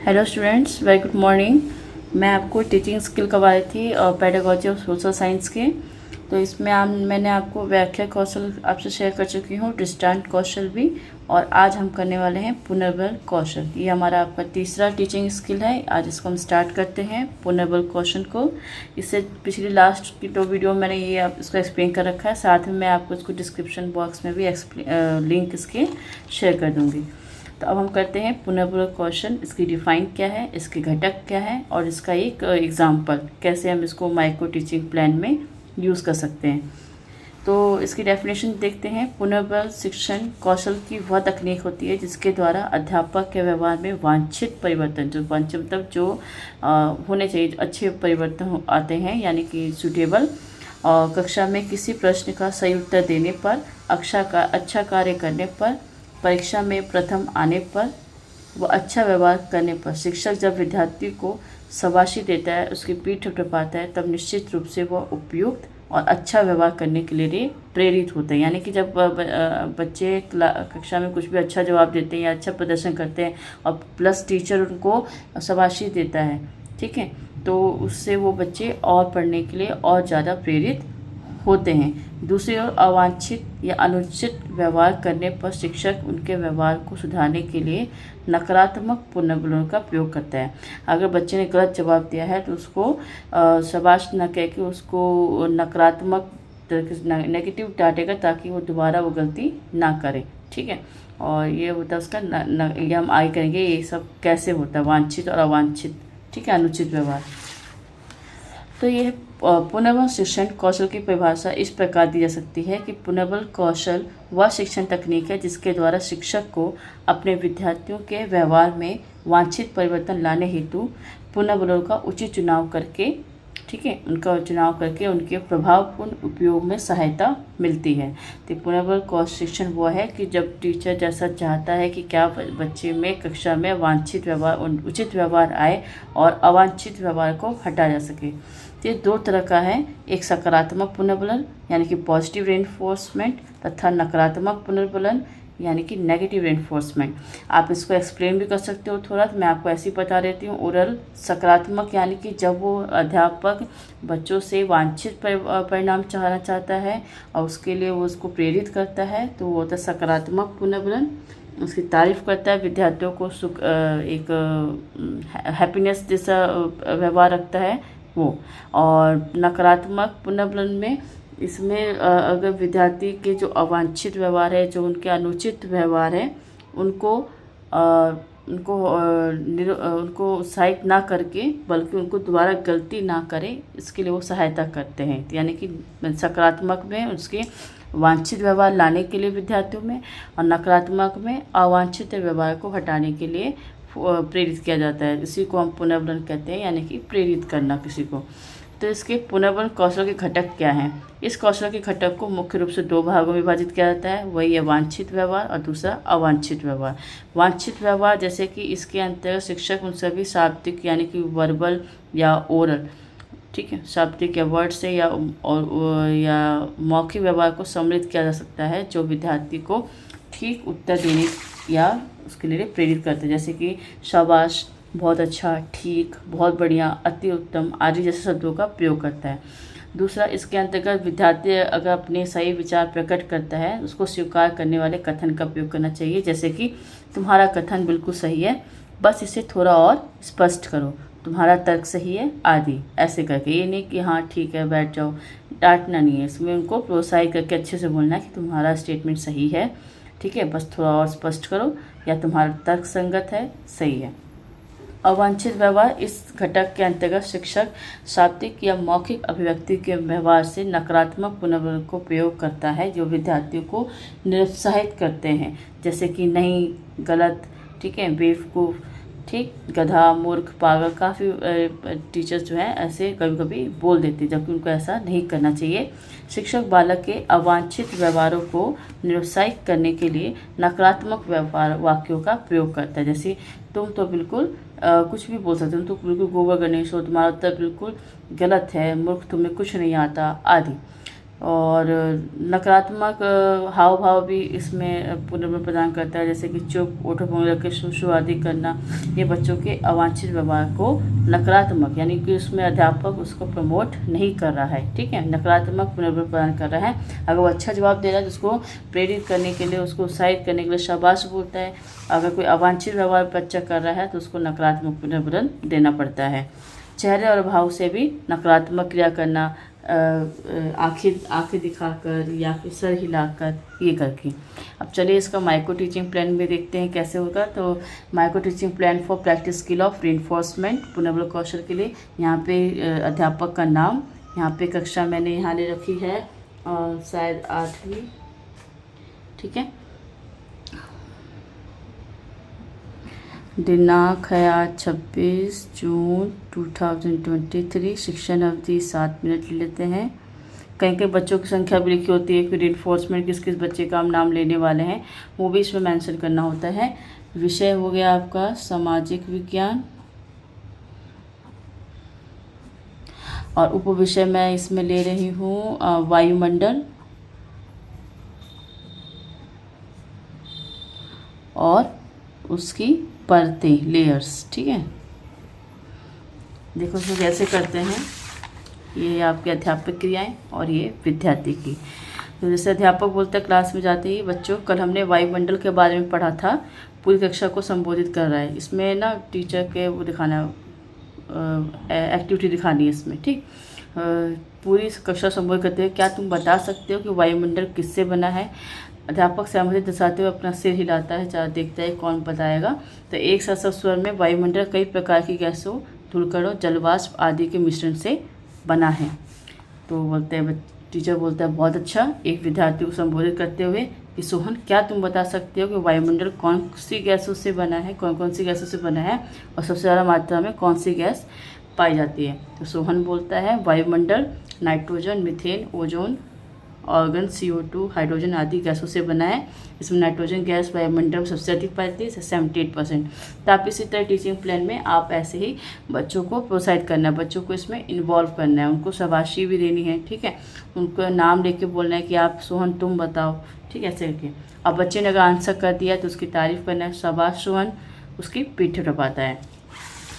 Hello students, very good morning. मैं आपको teaching skill करवा रही थी और पेडागोजी ऑफ सोशल साइंस के। तो इसमें मैंने आपको व्याख्या कौशल आपसे शेयर कर चुकी हूँ, दृष्टांत कौशल भी। और आज हम करने वाले हैं पुनर्बल कौशल। ये हमारा आपका तीसरा टीचिंग स्किल है। आज इसको हम स्टार्ट करते हैं पुनर्बल कौशल को। इससे पिछली लास्ट की 2 वीडियो मैंने ये आप इसको एक्सप्लेन कर रखा है। साथ में मैं आपको इसको डिस्क्रिप्शन बॉक्स में भी लिंक इसके शेयर कर दूँगी। तो अब हम करते हैं पुनर्बल कौशल। इसकी डिफाइन क्या है, इसके घटक क्या है और इसका एक एग्जाम्पल कैसे हम इसको माइक्रो टीचिंग प्लान में यूज़ कर सकते हैं। तो इसकी डेफिनेशन देखते हैं। पुनर्बल शिक्षण कौशल की वह तकनीक होती है जिसके द्वारा अध्यापक के व्यवहार में वांछित परिवर्तन, जो वांछित मतलब जो होने चाहिए, अच्छे परिवर्तन आते हैं, यानी कि सूटेबल। और कक्षा में किसी प्रश्न का सही उत्तर देने पर, अच्छा कार्य करने पर, परीक्षा में प्रथम आने पर व अच्छा व्यवहार करने पर शिक्षक जब विद्यार्थी को शाबाशी देता है, उसकी पीठ थपथपाता है, तब निश्चित रूप से वह उपयुक्त और अच्छा व्यवहार करने के लिए प्रेरित होते हैं। यानी कि जब बच्चे कक्षा में कुछ भी अच्छा जवाब देते हैं या अच्छा प्रदर्शन करते हैं और प्लस टीचर उनको शाबाशी देता है, ठीक है, तो उससे वो बच्चे और पढ़ने के लिए और ज़्यादा प्रेरित होते हैं। दूसरी ओर अवांछित या अनुचित व्यवहार करने पर शिक्षक उनके व्यवहार को सुधारने के लिए नकारात्मक पुनर्बलों का प्रयोग करता है। अगर बच्चे ने गलत जवाब दिया है तो उसको शाबाश न कह के उसको नकारात्मक नेगेटिव डांटेगा ताकि वो दोबारा वो गलती ना करे, ठीक है। और ये होता है उसका ये हम आगे करेंगे ये सब कैसे होता है, वांछित और अवांछित, ठीक है, अनुचित व्यवहार। तो ये पुनर्बल शिक्षण कौशल की परिभाषा इस प्रकार दी जा सकती है कि पुनर्बल कौशल वह शिक्षण तकनीक है जिसके द्वारा शिक्षक को अपने विद्यार्थियों के व्यवहार में वांछित परिवर्तन लाने हेतु पुनर्बलों का उचित चुनाव करके, ठीक है, उनका चुनाव करके उनके प्रभावपूर्ण उपयोग में सहायता मिलती है। तो पुनर्बल कौशल शिक्षण वो है कि जब टीचर जैसा चाहता है कि क्या बच्चे में कक्षा में वांछित व्यवहार, उचित व्यवहार आए और अवांछित व्यवहार को हटा जा सके। तो ये 2 तरह का है, एक सकारात्मक पुनर्बलन यानी कि पॉजिटिव रेनफोर्समेंट तथा नकारात्मक पुनर्बलन यानी कि नेगेटिव रेनफोर्समेंट। आप इसको एक्सप्लेन भी कर सकते हो थोड़ा, तो मैं आपको ऐसे ही बता देती हूँ। ओरल सकारात्मक यानी कि जब वो अध्यापक बच्चों से वांछित परिणाम चाहता है और उसके लिए वो उसको प्रेरित करता है, तो वो होता है सकारात्मक पुनर्बलन। उसकी तारीफ करता है, विद्यार्थियों को सुख, एक हैप्पीनेस जैसा व्यवहार रखता है वो। और नकारात्मक पुनर्बलन में इसमें अगर विद्यार्थी के जो अवांछित व्यवहार है, जो उनके अनुचित व्यवहार है, उनको उनको उत्साहित ना करके बल्कि उनको दोबारा गलती ना करे, इसके लिए वो सहायता करते हैं। यानी कि सकारात्मक में उसके वांछित व्यवहार लाने के लिए विद्यार्थियों में, और नकारात्मक में अवांछित व्यवहार को हटाने के लिए प्रेरित किया जाता है। इसी को हम पुनर्बलन कहते हैं, यानी कि प्रेरित करना किसी को। तो इसके पुनर्बल कौशल के घटक क्या हैं? इस कौशल के घटक को मुख्य रूप से 2 भागों में विभाजित किया जाता है, वही है वांछित व्यवहार और दूसरा अवांछित व्यवहार। वांछित व्यवहार जैसे कि इसके अंतर्गत शिक्षक उन सभी शाब्दिक यानी कि वर्बल या ओरल, ठीक है, शाब्दिक या वर्ड से या मौखिक व्यवहार को सम्मिलित किया जा सकता है जो विद्यार्थी को ठीक उत्तर देने या उसके लिए प्रेरित करते हैं, जैसे कि शाबाश, बहुत अच्छा, ठीक, बहुत बढ़िया, अति उत्तम आदि जैसे शब्दों का प्रयोग करता है। दूसरा, इसके अंतर्गत विद्यार्थी अगर अपने सही विचार प्रकट करता है, उसको स्वीकार करने वाले कथन का प्रयोग करना चाहिए, जैसे कि तुम्हारा कथन बिल्कुल सही है, बस इसे थोड़ा और स्पष्ट करो, तुम्हारा तर्क सही है आदि, ऐसे करके। ये नहीं कि हाँ ठीक है बैठ जाओ, डांटना नहीं है, इसमें उनको प्रोत्साहित करके अच्छे से बोलना है कि तुम्हारा स्टेटमेंट सही है, ठीक है, बस थोड़ा और स्पष्ट करो, या तुम्हारा तर्क संगत है, सही है। अवांछित व्यवहार इस घटक के अंतर्गत शिक्षक शाब्दिक या मौखिक अभिव्यक्ति के व्यवहार से नकारात्मक पुनर्बल को प्रयोग करता है जो विद्यार्थियों को निरुत्साहित करते हैं, जैसे कि नहीं, गलत, ठीक है, बेवकूफ़, ठीक, गधा, मूर्ख, पागल। काफ़ी टीचर्स जो हैं ऐसे कभी कभी बोल देते हैं, जबकि उनको ऐसा नहीं करना चाहिए। शिक्षक बालक के अवांछित व्यवहारों को निरुत्साहित करने के लिए नकारात्मक व्यवहार वाक्यों का प्रयोग करता है, जैसे तुम तो बिल्कुल कुछ भी बोल सकते हो, तुम तो बिल्कुल गोबर गणेश हो, तुम्हारा उत्तर बिल्कुल गलत है, मूर्ख, तुम्हें कुछ नहीं आता आदि। और नकारात्मक हाव भाव भी इसमें पुनर्बल प्रदान करता है, जैसे कि चुप, ओठों पर उंगली रख के शू आदि करना। ये बच्चों के अवांछित व्यवहार को नकारात्मक, यानी कि उसमें अध्यापक उसको प्रमोट नहीं कर रहा है, ठीक है, नकारात्मक पुनर्बल प्रदान कर रहा है। अगर वो अच्छा जवाब दे रहा है तो उसको प्रेरित करने के लिए, उसको उत्साहित करने के लिए शाबाश बोलता है। अगर कोई अवांछित व्यवहार बच्चा कर रहा है तो उसको नकारात्मक पुनर्बल देना पड़ता है। चेहरे और भाव से भी नकारात्मक क्रिया करना, आंखें दिखाकर या फिर सर हिलाकर, ये करके। अब चलिए इसका माइक्रो टीचिंग प्लान में देखते हैं कैसे होगा। तो micro teaching plan for practice skill of reinforcement, पुनर्बल कौशल के लिए। यहाँ पे अध्यापक का नाम, यहाँ पे कक्षा मैंने यहाँ ले रखी है शायद 8वीं, ठीक है। दिनांक है आज 26 जून 2023। शिक्षण अवधि 7 मिनट ले लेते हैं। कहीं कहीं बच्चों की संख्या भी लिखी होती है कि रीइंफोर्समेंट किस किस बच्चे का हम नाम लेने वाले हैं, वो भी इसमें मेंशन करना होता है। विषय हो गया आपका सामाजिक विज्ञान, और उपविषय मैं इसमें ले रही हूँ वायुमंडल और उसकी परतें, लेयर्स, ठीक है। देखो इसको कैसे करते हैं, ये आपके अध्यापक क्रियाएं और ये विद्यार्थी की। तो जैसे अध्यापक बोलता है क्लास में जाते ही, बच्चों कल हमने वायुमंडल के बारे में पढ़ा था, पूरी कक्षा को संबोधित कर रहा है। इसमें ना टीचर के वो दिखाना, एक्टिविटी दिखानी है इसमें, ठीक। पूरी कक्षा संबोधित करते हुए क्या तुम बता सकते हो कि वायुमंडल किससे बना है। अध्यापक सहमति दर्शाते हुए अपना सिर हिलाता है, चाहे देखता है कौन बताएगा। तो एक साथ सब स्वर में, वायुमंडल कई प्रकार की गैसों, धूलकणों, जलवाष्प आदि के मिश्रण से बना है। तो बोलते हैं, टीचर बोलता है बहुत अच्छा। एक विद्यार्थी को संबोधित करते हुए कि सोहन क्या तुम बता सकते हो कि वायुमंडल कौन सी गैसों से बना है, कौन कौन सी गैसों से बना है और सबसे ज़्यादा मात्रा में कौन सी गैस पाई जाती है। तो सोहन बोलता है वायुमंडल nitrogen, methane, ozone, organ, CO2, hydrogen आदि गैसों से बना है। इसमें नाइट्रोजन गैस वायुमंडल में सबसे अधिक पाई जाती है, 78%। तो आप इसी तरह टीचिंग प्लान में आप ऐसे ही बच्चों को प्रोत्साहित करना है, बच्चों को इसमें इन्वॉल्व करना है, उनको शाबाशी भी देनी है, ठीक है। उनको नाम लेके बोलना है कि आप सोहन तुम बताओ, ठीक है, ऐसे करके। अब बच्चे ने अगर आंसर कर दिया तो उसकी तारीफ करना है, शाबाश सोहन, उसकी पीठ थपथपाता है।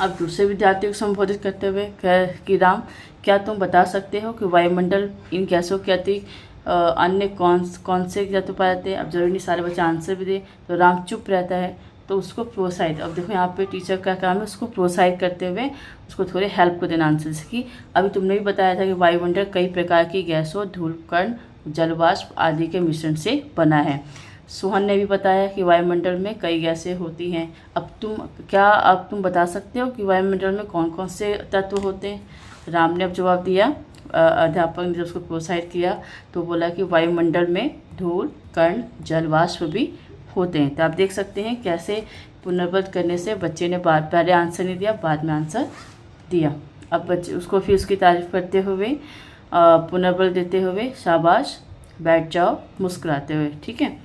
अब दूसरे विद्यार्थियों को संबोधित करते हुए कि राम क्या तुम बता सकते हो कि वायुमंडल इन गैसों के अतिरिक्त अन्य कौन से गैस पाए जाते हैं। अब जरूरी नहीं सारे बच्चे आंसर भी दे, तो राम चुप रहता है, तो उसको प्रोत्साहित, अब देखो यहाँ पे टीचर का काम है उसको प्रोत्साहित करते हुए उसको थोड़े हेल्प को देना आंसर। जैसे कि अभी तुमने भी बताया था कि वायुमंडल कई प्रकार की गैसों, धूलकण, जलवाष्प आदि के मिश्रण से बना है। सोहन ने भी बताया कि वायुमंडल में कई गैसें होती हैं। अब तुम बता सकते हो कि वायुमंडल में कौन कौन से तत्व होते हैं। राम ने अब जवाब दिया, अध्यापक ने जब उसको प्रोत्साहित किया तो बोला कि वायुमंडल में धूल, कण, जल, वाष्प भी होते हैं। तो आप देख सकते हैं कैसे पुनर्बद्ध करने से बच्चे ने पहले आंसर नहीं दिया, बाद में आंसर दिया। अब बच्चे उसको फिर उसकी तारीफ करते हुए, पुनर्बल देते हुए, शाबाश, बैठ जाओ, मुस्कुराते हुए, ठीक है।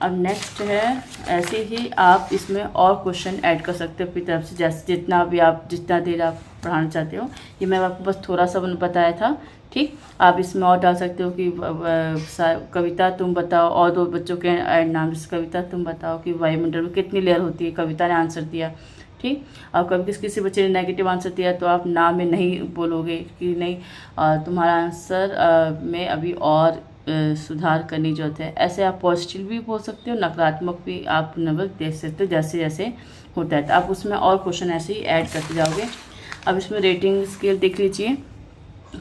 अब नेक्स्ट है, ऐसे ही आप इसमें और क्वेश्चन ऐड कर सकते हो अपनी तरफ से, जैसे जितना देर आप पढ़ाना चाहते हो। ये मैं आपको बस थोड़ा सा बताया था, ठीक। आप इसमें और डाल सकते हो कि कविता तुम बताओ, और 2 बच्चों के ऐड नाम, जैसे कविता तुम बताओ कि वायुमंडल में कितनी लेयर होती है। कविता ने आंसर दिया, ठीक। अब कभी किसी बच्चे ने नेगेटिव आंसर दिया तो आप नाम में नहीं बोलोगे कि नहीं तुम्हारा आंसर में अभी और सुधार करने की जरूरत है। ऐसे आप पॉजिटिव भी बोल सकते हो, नकारात्मक भी आप नंबर दे सकते हो, जैसे जैसे होता है। तो आप उसमें और क्वेश्चन ऐसे ही ऐड करते जाओगे। अब इसमें रेटिंग स्केल देख लीजिए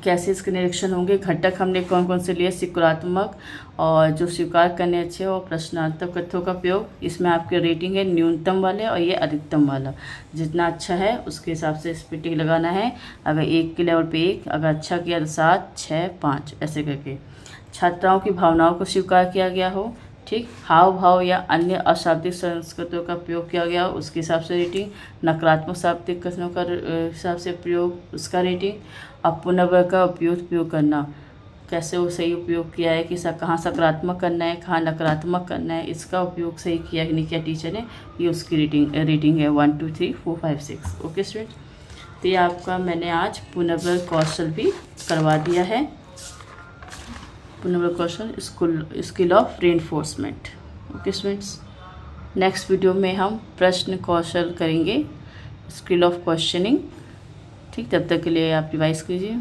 कैसे इसके निरीक्षण होंगे। घटक हमने कौन कौन से लिए, सकारात्मक और जो स्वीकार करने अच्छे और प्रश्नार्थक कथ्यों का प्रयोग। इसमें आपके रेटिंग है न्यूनतम वाले और ये अधिकतम वाला। जितना अच्छा है उसके हिसाब से इस पर टिक लगाना है। अगर 1 के लेवल पे 1, अगर अच्छा किया तो 7, 6, 5 ऐसे करके। छात्राओं की भावनाओं को स्वीकार किया गया हो, ठीक। हाव भाव या अन्य अशाब्दिक संस्कृतियों का प्रयोग किया गया हो, उसके हिसाब से रेटिंग। नकारात्मक शाब्दिक कथनों का हिसाब से प्रयोग, उसका रेटिंग। अब पुनर्वर्ग का उपयोग करना, कैसे वो सही उपयोग किया है, कि कहाँ सकारात्मक करना है, कहाँ नकारात्मक करना है, इसका उपयोग सही किया कि नहीं किया टीचर ने, ये उसकी रेटिंग है 1 2 3 4 5 6। ओके स्टूडेंट, तो ये आपका मैंने आज पुनर्वर्ग कौशल भी करवा दिया है। पुनर्बल कौशल skill of reinforcement. Okay students, next video में हम प्रश्न कौशल करेंगे, स्किल ऑफ क्वेश्चनिंग। ठीक, तब तक के लिए आप रिवाइज कीजिए।